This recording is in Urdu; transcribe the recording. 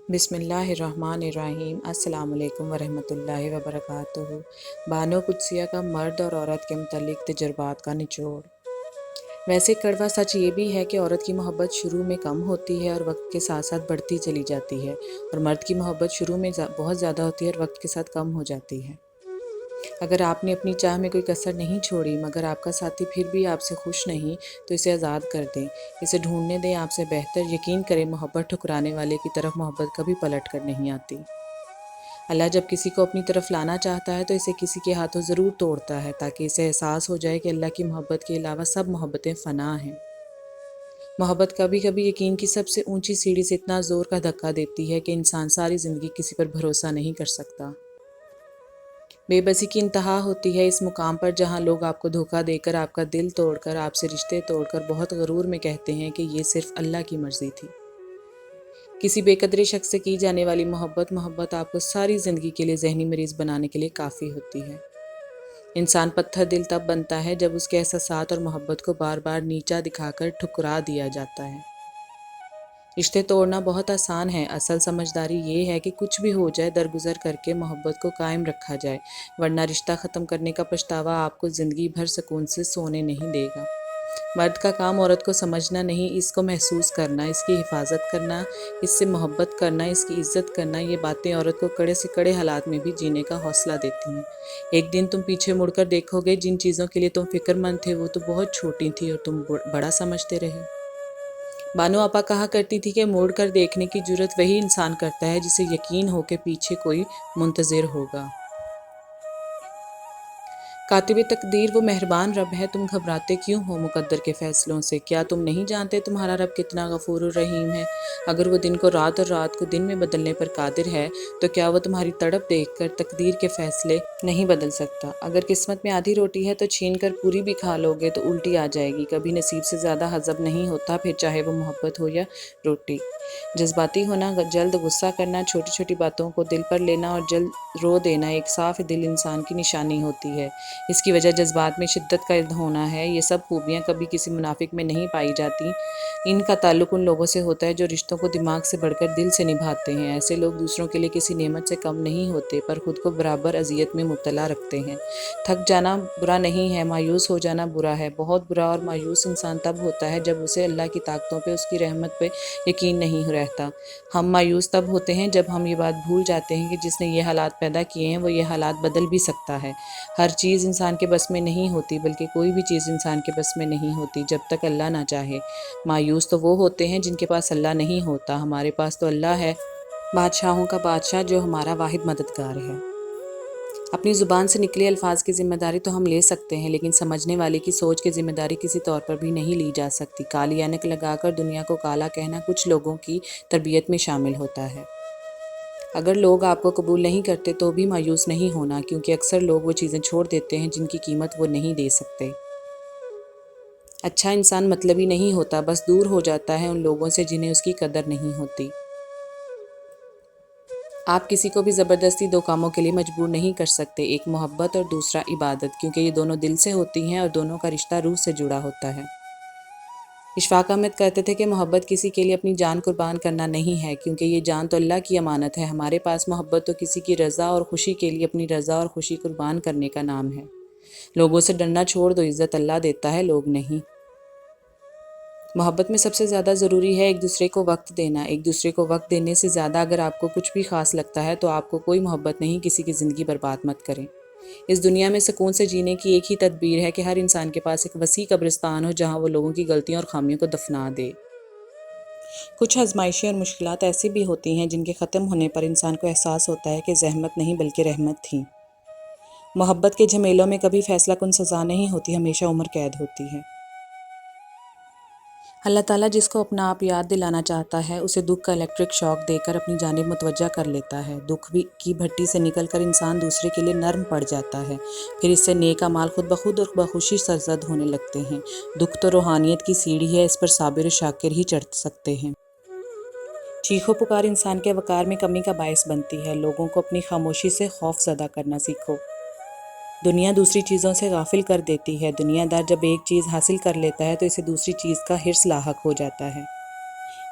بسم اللہ الرحمن الرحیم۔ السلام علیکم ورحمۃ اللہ وبرکاتہ۔ بانو قدسیہ کا مرد اور عورت کے متعلق تجربات کا نچوڑ۔ ویسے کڑوا سچ یہ بھی ہے کہ عورت کی محبت شروع میں کم ہوتی ہے اور وقت کے ساتھ ساتھ بڑھتی چلی جاتی ہے، اور مرد کی محبت شروع میں بہت زیادہ ہوتی ہے اور وقت کے ساتھ کم ہو جاتی ہے۔ اگر آپ نے اپنی چاہ میں کوئی کسر نہیں چھوڑی مگر آپ کا ساتھی پھر بھی آپ سے خوش نہیں تو اسے آزاد کر دیں، اسے ڈھونڈنے دیں آپ سے بہتر۔ یقین کریں محبت ٹھکرانے والے کی طرف محبت کبھی پلٹ کر نہیں آتی۔ اللہ جب کسی کو اپنی طرف لانا چاہتا ہے تو اسے کسی کے ہاتھوں ضرور توڑتا ہے تاکہ اسے احساس ہو جائے کہ اللہ کی محبت کے علاوہ سب محبتیں فنا ہیں۔ محبت کبھی کبھی یقین کی سب سے اونچی سیڑھی سے اتنا زور کا دھکا دیتی ہے کہ انسان ساری زندگی کسی پر بھروسہ نہیں کر سکتا۔ بے بسی کی انتہا ہوتی ہے اس مقام پر جہاں لوگ آپ کو دھوکہ دے کر، آپ کا دل توڑ کر، آپ سے رشتے توڑ کر بہت غرور میں کہتے ہیں کہ یہ صرف اللہ کی مرضی تھی۔ کسی بے قدرے شخص سے کی جانے والی محبت آپ کو ساری زندگی کے لیے ذہنی مریض بنانے کے لیے کافی ہوتی ہے۔ انسان پتھر دل تب بنتا ہے جب اس کے احساسات اور محبت کو بار بار نیچا دکھا کر ٹھکرا دیا جاتا ہے۔ رشتے توڑنا بہت آسان ہے، اصل سمجھداری یہ ہے کہ کچھ بھی ہو جائے درگزر کر کے محبت کو قائم رکھا جائے، ورنہ رشتہ ختم کرنے کا پچھتاوا آپ کو زندگی بھر سکون سے سونے نہیں دے گا۔ مرد کا کام عورت کو سمجھنا نہیں، اس کو محسوس کرنا، اس کی حفاظت کرنا، اس سے محبت کرنا، اس کی عزت کرنا۔ یہ باتیں عورت کو کڑے سے کڑے حالات میں بھی جینے کا حوصلہ دیتی ہیں۔ ایک دن تم پیچھے مڑ کر دیکھو گے جن چیزوں کے لیے تم فکر مند تھے وہ تو بہت چھوٹی تھی اور تم بڑا سمجھتے رہے۔ بانو آپا کہا کرتی تھی کہ موڑ کر دیکھنے کی جرت وہی انسان کرتا ہے جسے یقین ہو کہ پیچھے کوئی منتظر ہوگا۔ کاتب تقدیر وہ مہربان رب ہے، تم گھبراتے کیوں ہو مقدر کے فیصلوں سے؟ کیا تم نہیں جانتے تمہارا رب کتنا غفور الرحیم ہے؟ اگر وہ دن کو رات اور رات کو دن میں بدلنے پر قادر ہے تو کیا وہ تمہاری تڑپ دیکھ کر تقدیر کے فیصلے نہیں بدل سکتا؟ اگر قسمت میں آدھی روٹی ہے تو چھین کر پوری بھی کھا لو گے تو الٹی آ جائے گی۔ کبھی نصیب سے زیادہ حذف نہیں ہوتا، پھر چاہے وہ محبت ہو یا روٹی۔ جذباتی ہونا، جلد غصہ کرنا، چھوٹی چھوٹی باتوں کو دل پر لینا اور جلد رو دینا ایک صاف دل انسان کی نشانی ہوتی ہے۔ اس کی وجہ جذبات میں شدت کا ہونا ہے۔ یہ سب خوبیاں کبھی کسی منافق میں نہیں پائی جاتی۔ ان کا تعلق ان لوگوں سے ہوتا ہے جو رشتوں کو دماغ سے بڑھ کر دل سے نبھاتے ہیں۔ ایسے لوگ دوسروں کے لیے کسی نعمت سے کم نہیں ہوتے پر خود کو برابر اذیت میں مبتلا رکھتے ہیں۔ تھک جانا برا نہیں ہے، مایوس ہو جانا برا ہے۔ بہت برا اور مایوس انسان تب ہوتا ہے جب اسے اللہ کی طاقتوں پہ، اس کی رحمت پہ یقین نہیں رہتا۔ ہم مایوس تب ہوتے ہیں جب ہم یہ بات بھول جاتے ہیں کہ جس نے یہ حالات پیدا کیے ہیں وہ یہ حالات بدل بھی سکتا ہے۔ ہر چیز انسان کے بس میں نہیں ہوتی، بلکہ کوئی بھی چیز انسان کے بس میں نہیں ہوتی جب تک اللہ نہ چاہے۔ مایوس تو وہ ہوتے ہیں جن کے پاس اللہ نہیں ہوتا۔ ہمارے پاس تو اللہ ہے، بادشاہوں کا بادشاہ، جو ہمارا واحد مددگار ہے۔ اپنی زبان سے نکلے الفاظ کی ذمہ داری تو ہم لے سکتے ہیں، لیکن سمجھنے والے کی سوچ کی ذمہ داری کسی طور پر بھی نہیں لی جا سکتی۔ کالی اینک لگا کر دنیا کو کالا کہنا کچھ لوگوں کی تربیت میں شامل ہوتا ہے۔ اگر لوگ آپ کو قبول نہیں کرتے تو بھی مایوس نہیں ہونا، کیونکہ اکثر لوگ وہ چیزیں چھوڑ دیتے ہیں جن کی قیمت وہ نہیں دے سکتے۔ اچھا انسان مطلبی نہیں ہوتا، بس دور ہو جاتا ہے ان لوگوں سے جنہیں اس کی قدر نہیں ہوتی۔ آپ کسی کو بھی زبردستی دو کاموں کے لیے مجبور نہیں کر سکتے، ایک محبت اور دوسرا عبادت، کیونکہ یہ دونوں دل سے ہوتی ہیں اور دونوں کا رشتہ روح سے جڑا ہوتا ہے۔ اشفاق احمد کہتے تھے کہ محبت کسی کے لیے اپنی جان قربان کرنا نہیں ہے، کیونکہ یہ جان تو اللہ کی امانت ہے۔ ہمارے پاس محبت تو کسی کی رضا اور خوشی کے لیے اپنی رضا اور خوشی قربان کرنے کا نام ہے۔ لوگوں سے ڈرنا چھوڑ دو، عزت اللہ دیتا ہے، لوگ نہیں۔ محبت میں سب سے زیادہ ضروری ہے ایک دوسرے کو وقت دینا۔ ایک دوسرے کو وقت دینے سے زیادہ اگر آپ کو کچھ بھی خاص لگتا ہے تو آپ کو کوئی محبت نہیں، کسی کی زندگی برباد مت کریں۔ اس دنیا میں سکون سے جینے کی ایک ہی تدبیر ہے کہ ہر انسان کے پاس ایک وسیع قبرستان ہو جہاں وہ لوگوں کی غلطیوں اور خامیوں کو دفنا دے۔ کچھ آزمائشیں اور مشکلات ایسی بھی ہوتی ہیں جن کے ختم ہونے پر انسان کو احساس ہوتا ہے کہ زحمت نہیں بلکہ رحمت تھی۔ محبت کے جھمیلوں میں کبھی فیصلہ کن سزا نہیں ہوتی، ہمیشہ عمر قید ہوتی ہے۔ اللہ تعالیٰ جس کو اپنا آپ یاد دلانا چاہتا ہے اسے دکھ کا الیکٹرک شاک دے کر اپنی جانب متوجہ کر لیتا ہے۔ دکھ کی بھٹی سے نکل کر انسان دوسرے کے لیے نرم پڑ جاتا ہے، پھر اس سے نیک اعمال خود بخود اور بخوشی سرزد ہونے لگتے ہیں۔ دکھ تو روحانیت کی سیڑھی ہے، اس پر صابر و شاکر ہی چڑھ سکتے ہیں۔ چیخ و پکار انسان کے وقار میں کمی کا باعث بنتی ہے۔ لوگوں کو اپنی خاموشی سے خوف زدہ کرنا سیکھو۔ دنیا دوسری چیزوں سے غافل کر دیتی ہے۔ دنیا دار جب ایک چیز حاصل کر لیتا ہے تو اسے دوسری چیز کا حرص لاحق ہو جاتا ہے۔